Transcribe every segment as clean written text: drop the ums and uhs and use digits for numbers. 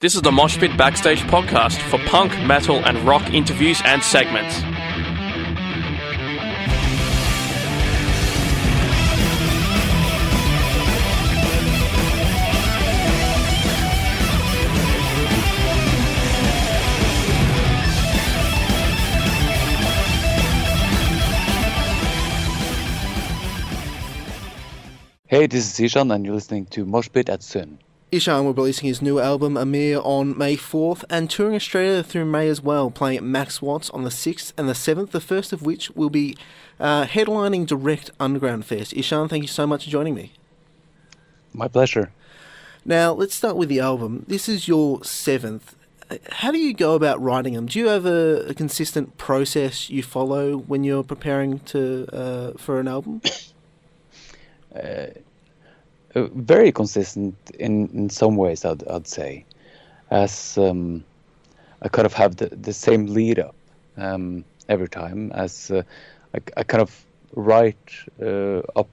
This is the Moshpit Backstage podcast for punk, metal and rock interviews and segments. Hey, this is Ishan and you're listening to Moshpit at Ihsahn. Ishan will be releasing his new album Amir on May 4th and touring Australia through May as well, playing at Max Watts on the 6th and the 7th, the first of which will be headlining Direct Underground Fest. Ishan, thank you so much for joining me. My pleasure. Now, let's start with the album. This is your 7th. How do you go about writing them? Do you have a consistent process you follow when you're preparing for an album? Very consistent in some ways, I'd say, as I kind of have the same lead up every time, as I kind of write up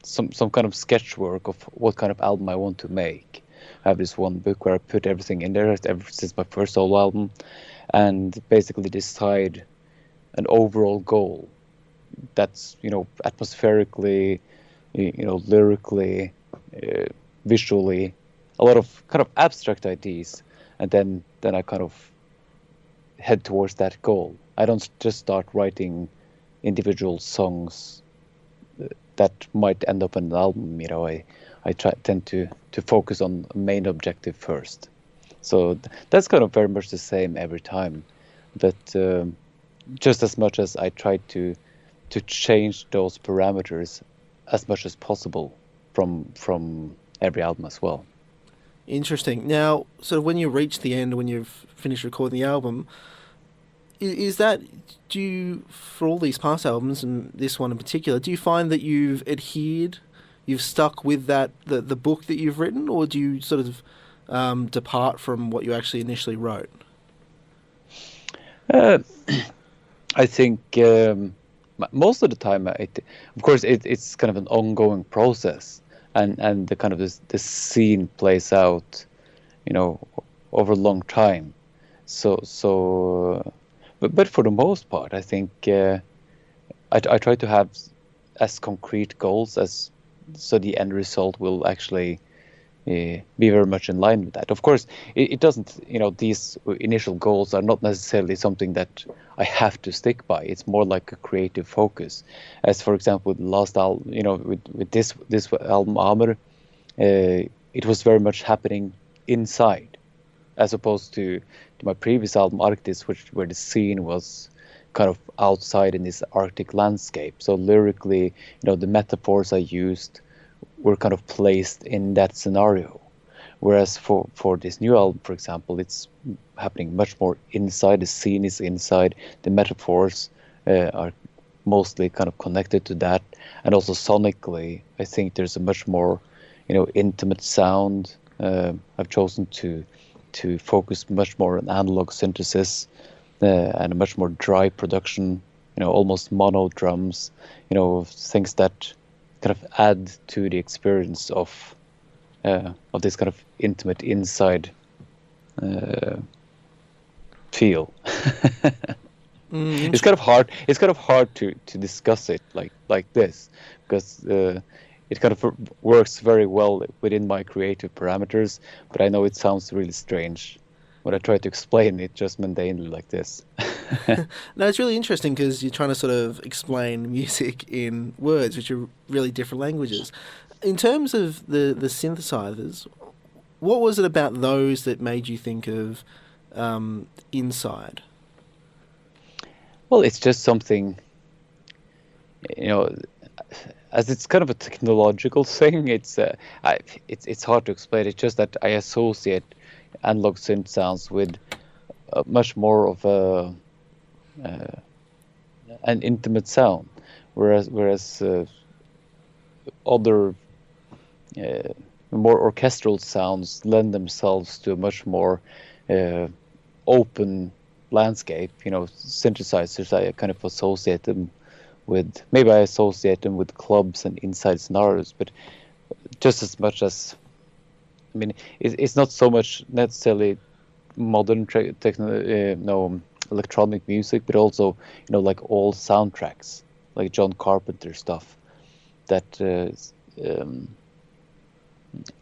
some kind of sketch work of what kind of album I want to make. I have this one book where I put everything in there ever since my first solo album, and basically decide an overall goal that's, atmospherically, lyrically, visually, a lot of kind of abstract ideas, and then I kind of head towards that goal. I don't just start writing individual songs that might end up in an album. I tend to focus on a main objective first. So that's kind of very much the same every time, but just as much as I try to change those parameters as much as possible from every album as well. Interesting. Now, so when you reach the end, when you've finished recording the album, is that, do you, for all these past albums and this one in particular, do you find that you've stuck with that the book that you've written, or do you sort of depart from what you actually initially wrote? I think most of the time, of course, it's kind of an ongoing process, and the kind of this scene plays out, over a long time. So, but for the most part, I think I try to have as concrete goals as so the end result will actually be very much in line with that. Of course, it doesn't, these initial goals are not necessarily something that I have to stick by. It's more like a creative focus. As for example, with the last album, with this album, Amir, it was very much happening inside, as opposed to my previous album, Arctis, where the scene was kind of outside in this Arctic landscape. So lyrically, the metaphors I used were kind of placed in that scenario. Whereas for this new album, for example, it's happening much more inside. The scene is inside. The metaphors are mostly kind of connected to that. And also sonically, I think there's a much more, intimate sound. I've chosen to focus much more on analog synthesis and a much more dry production, almost mono drums, things that kind of add to the experience of this kind of intimate inside feel. It's kind of hard. It's kind of hard to discuss it like this, because it kind of works very well within my creative parameters. But I know it sounds really strange when I try to explain it just mundanely like this. No, it's really interesting because you're trying to sort of explain music in words, which are really different languages. In terms of the synthesizers, what was it about those that made you think of Inside? Well, it's just something, as it's kind of a technological thing. It's hard to explain. It's just that I associate analog synth sounds with much more of an intimate sound, whereas other more orchestral sounds lend themselves to a much more open landscape. Synthesizers, I kind of associate them with, maybe I associate them with clubs and inside scenarios, but just as much as I mean, it's not so much necessarily modern electronic music, but also like old soundtracks, like John Carpenter stuff. That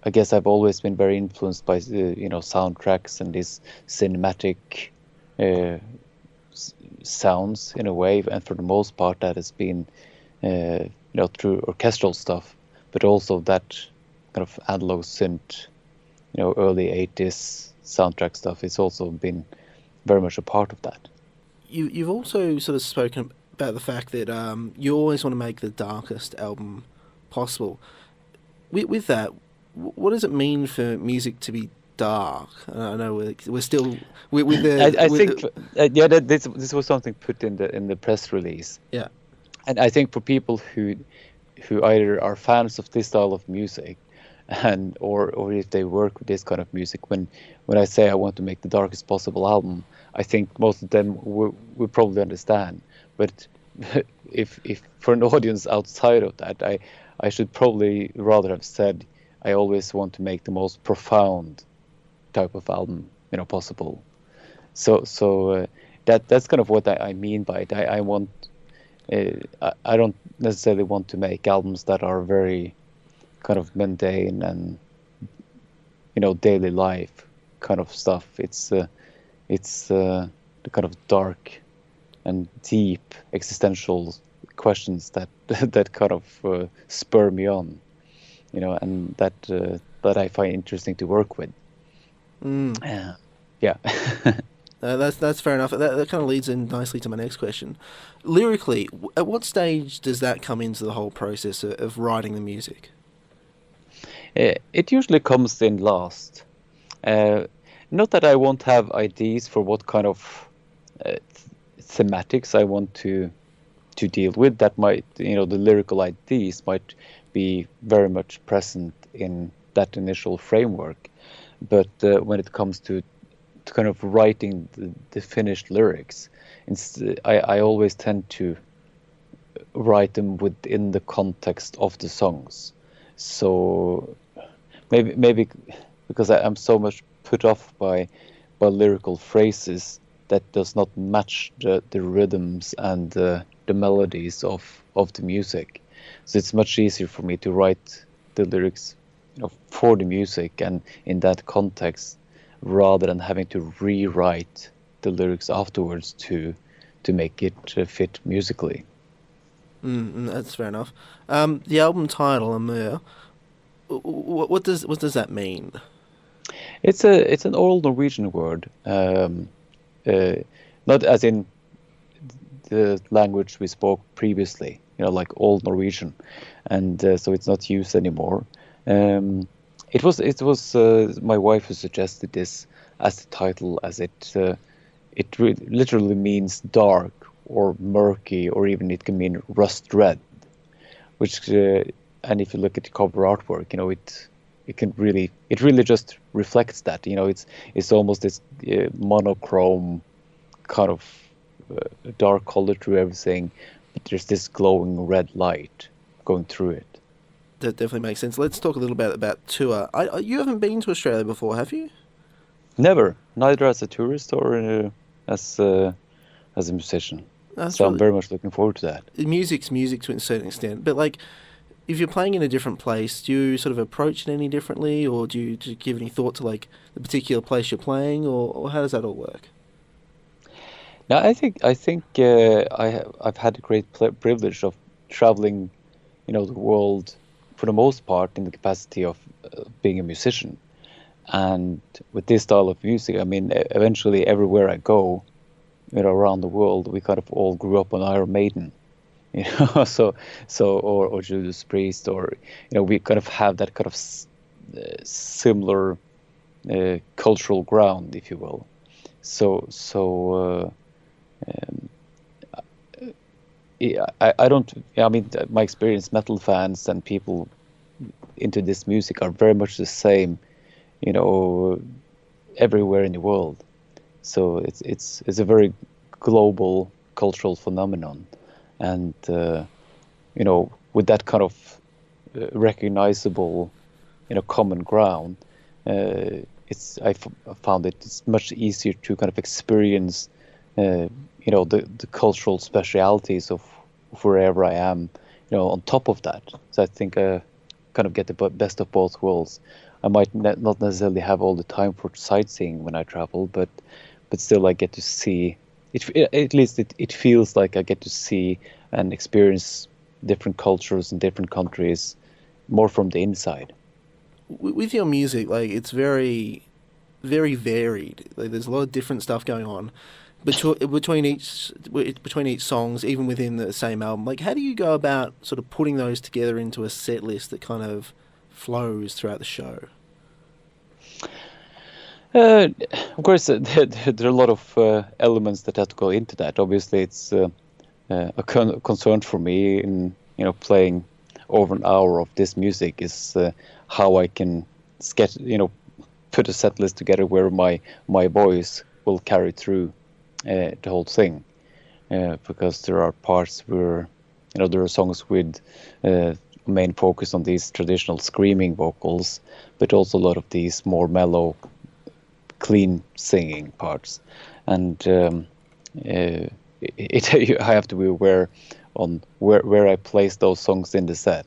I guess I've always been very influenced by soundtracks and these cinematic sounds in a way, and for the most part that has been through orchestral stuff, but also that kind of analog synth, early 80s soundtrack stuff. It's also been very much a part of that. You've also sort of spoken about the fact that you always want to make the darkest album possible. With that, what does it mean for music to be dark? I know we're still with the. I think this was something put in the press release. Yeah, and I think for people who either are fans of this style of music, and or if they work with this kind of music, when I say I want to make the darkest possible album, I think most of them will probably understand. But if for an audience outside of that, I should probably rather have said I always want to make the most profound type of album possible. So that's kind of what I mean by it. I want I don't necessarily want to make albums that are very kind of mundane and daily life kind of stuff. It's the kind of dark and deep existential questions that kind of spur me on, and that I find interesting to work with. Yeah. That's fair enough. That kind of leads in nicely to my next question. Lyrically, at what stage does that come into the whole process of writing the music? It usually comes in last. Not that I won't have ideas for what kind of thematics I want to deal with. That might, the lyrical ideas might be very much present in that initial framework. But when it comes to kind of writing the finished lyrics, I always tend to write them within the context of the songs. So maybe because I'm so much put off by lyrical phrases that does not match the rhythms and the melodies of the music. So it's much easier for me to write the lyrics for the music and in that context, rather than having to rewrite the lyrics afterwards to make it fit musically. That's fair enough. The album title, Amur, what does that mean? It's an old Norwegian word, not as in the language we spoke previously, like Old Norwegian, and so it's not used anymore. It was my wife who suggested this as the title, as it literally means dark or murky, or even it can mean rust red, which and if you look at the cover artwork, it really just reflects that. It's almost this monochrome kind of dark color through everything, but there's this glowing red light going through it. That definitely makes sense. Let's talk a little bit about tour. You haven't been to Australia before, have you? Never, neither as a tourist or as a musician. So I'm very much looking forward to that. Music's music to a certain extent, but like, if you're playing in a different place, do you sort of approach it any differently, or do you give any thought to like the particular place you're playing, or how does that all work? Now, I think I've had a great privilege of traveling, the world for the most part in the capacity of being a musician, and with this style of music, I mean, eventually everywhere I go, around the world, we kind of all grew up on Iron Maiden, so or Judas Priest, or we kind of have that kind of similar cultural ground, if you will. I don't. I mean, my experience, metal fans and people into this music are very much the same, everywhere in the world. So it's a very global cultural phenomenon, and with that kind of recognizable, common ground, I found it's much easier to kind of experience, the cultural specialities of wherever I am, on top of that. So I think kind of get the best of both worlds. I might not necessarily have all the time for sightseeing when I travel, but still I get to see it. At least it feels like I get to see and experience different cultures and different countries more from the inside. With your music, like it's very, very varied. Like there's a lot of different stuff going on between each songs, even within the same album. Like, how do you go about sort of putting those together into a set list that kind of flows throughout the show? Of course, there are a lot of elements that have to go into that. Obviously, it's a concern for me in playing over an hour of this music is how I can sketch, put a set list together where my voice will carry through the whole thing, because there are parts where there are songs with main focus on these traditional screaming vocals, but also a lot of these more mellow, clean singing parts, and I have to be aware on where I place those songs in the set.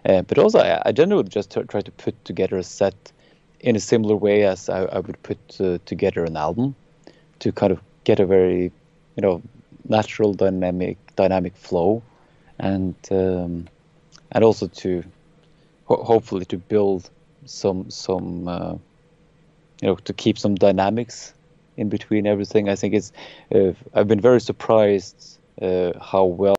But also, I generally just try to put together a set in a similar way as I would put together an album, to kind of get a very, natural, dynamic flow, and also to hopefully to build some to keep some dynamics in between everything. I think it's I've been very surprised how well